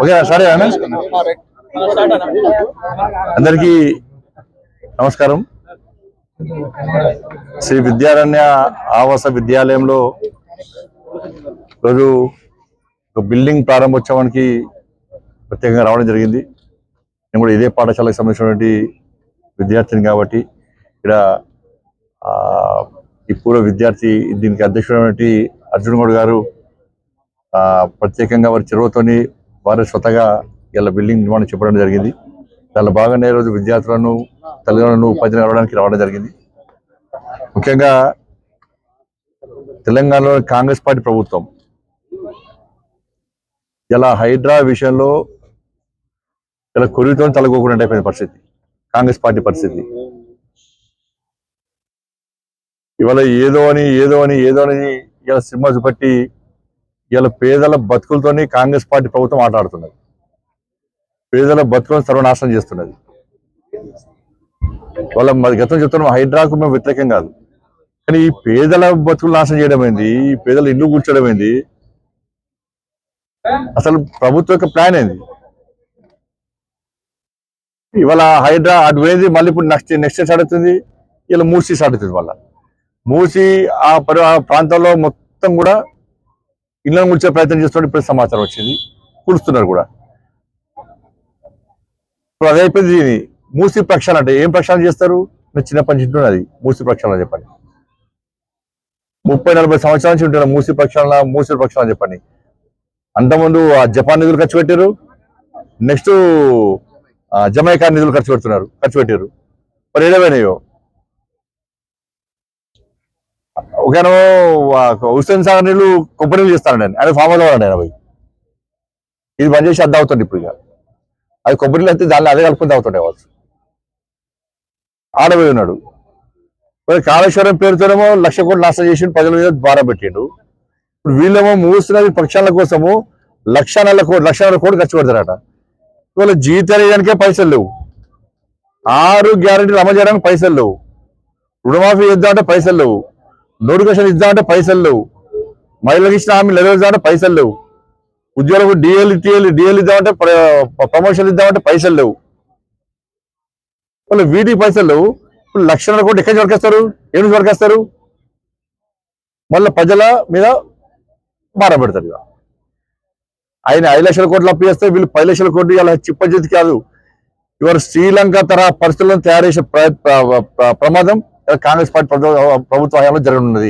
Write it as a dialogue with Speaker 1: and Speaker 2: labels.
Speaker 1: Okay సరే అందరికీ నమస్కారం. శ్రీ విద్యారణ్య ఆవాస విద్యాలయంలో రోజు ఒక బిల్డింగ్ ప్రారంభోత్సవానికి ప్రత్యేకంగా రావడం జరిగింది. నేను కూడా ఇదే పాఠశాలకు సంబంధించినటువంటి విద్యార్థిని కాబట్టి ఇక్కడ ఈ పూర్వ విద్యార్థి దీనికి అధ్యక్షుడైనటువంటి అర్జున్ గౌడ్ గారు ప్రత్యేకంగా వారి చొరవతోని వారి స్వతగా ఇలా బిల్డింగ్ నిర్మాణం చెప్పడం జరిగింది. దానిలో భాగంగా ఈరోజు విద్యార్థులను తల్లిదండ్రులను ఉపాధ్యాయులు కలవడానికి రావడం జరిగింది. ముఖ్యంగా తెలంగాణలో కాంగ్రెస్ పార్టీ ప్రభుత్వం ఇలా హైడ్రా విషయంలో ఇలా కొరితో తలగోకుండా అయిపోయిన పరిస్థితి కాంగ్రెస్ పార్టీ పరిస్థితి. ఇవాళ ఏదో అని ఇలా సినిమా చూపెట్టి ఇలా పేదల బతుకులతోని కాంగ్రెస్ పార్టీ ప్రభుత్వం ఆటలాడుతున్నది. పేదల బతుకులను సర్వనాశనం చేస్తున్నది. వాళ్ళ గతం చెప్తున్నాం, హైడ్రాకు మేము వ్యతిరేకం కాదు, కానీ ఈ పేదల బతుకులు నాశనం చేయడం ఏంది, ఈ పేదల ఇల్లు కూర్చోడం ఏంది, అసలు ప్రభుత్వం యొక్క ప్లాన్ ఏంది? ఇవాళ హైడ్రా అటు పోయింది, మళ్ళీ ఇప్పుడు నెక్స్ట్ స్టార్ట్ అవుతుంది, ఇలా మూసీ స్టార్ట్ అవుతుంది. వాళ్ళ మూసి ఆ ప్రాంతంలో మొత్తం కూడా ఇళ్లను కూర్చే ప్రయత్నం చేస్తున్నట్టు ఇప్పుడు సమాచారం వచ్చింది. కూడుస్తున్నారు కూడా. ఇప్పుడు అదైపోయింది. మూసి ప్రక్షాళన అంటే ఏం ప్రక్షాళన చేస్తారు? నేను చిన్నప్పటి నుంచి అది మూసి ప్రక్షాళన చెప్పండి. 30-40 సంవత్సరాల నుంచి ఉంటారు మూసి ప్రక్షాళన చెప్పండి. అంతకుముందు ఆ జపాన్ నిధులు ఖర్చు పెట్టారు, నెక్స్ట్ జమైకా నిధులు ఖర్చు పెట్టారు. మరి ఏదేమైనాయో ఒకనో హుస్సేన్ సాగర్ నీళ్ళు కొబ్బరి నీళ్ళు చేస్తానండి, ఆయన ఫామ్ హౌస్ వాడండి. ఆయన పోయి ఇది బంద్ చేసి అద్దె అవుతుంది. ఇప్పుడు ఇక అది కొబ్బరి నీళ్ళు అయితే దాన్ని అదే కలుపుకొని తాగుతుండే కావచ్చు. ఆడపోయి ఉన్నాడు. కాళేశ్వరం పేరుతోనేమో 1,00,000 కోట్లు నాశనం చేసి ప్రజల మీద భారం పెట్టిండు. ఇప్పుడు వీళ్ళేమో మూసినది పక్షాల కోసము 1,00,000 కోట్లు ఖర్చు పెడతారట. ఇవాళ జీతాలు వేయడానికే పైసలు లేవు, 6 గ్యారెంటీలు అమలు చేయడానికి పైసలు లేవు, రుణమాఫీ ఇద్దామంటే పైసలు లేవు, నోటిఫికేషన్ ఇద్దామంటే పైసలు లేవు, మహిళలకు ఇచ్చిన హామీలు నెరవేర్చామంటే పైసలు లేవు, ఉద్యోగులకు డిఎల్ ఇద్దామంటే ప్రమోషన్ ఇద్దామంటే పైసలు లేవు. వాళ్ళు వీటికి పైసలు లేవు. ఇప్పుడు 1,00,000 కోట్లు ఎక్కడి నుంచి వరకేస్తారు? ఏం నుంచి వరకేస్తారు? మళ్ళీ ప్రజల మీద భారం పెడతారు. ఇక ఆయన 5,00,000 కోట్లు అప్పు చేస్తే వీళ్ళు 10,00,000 కోట్లు ఇలా చిప్పజెత్తి కాదు. ఇవాళ శ్రీలంక తరహా పరిస్థితులను తయారు చేసే ప్రమాదం కాంగ్రెస్ పార్టీ ప్రభుత్వ హయాంలో జరగనున్నది.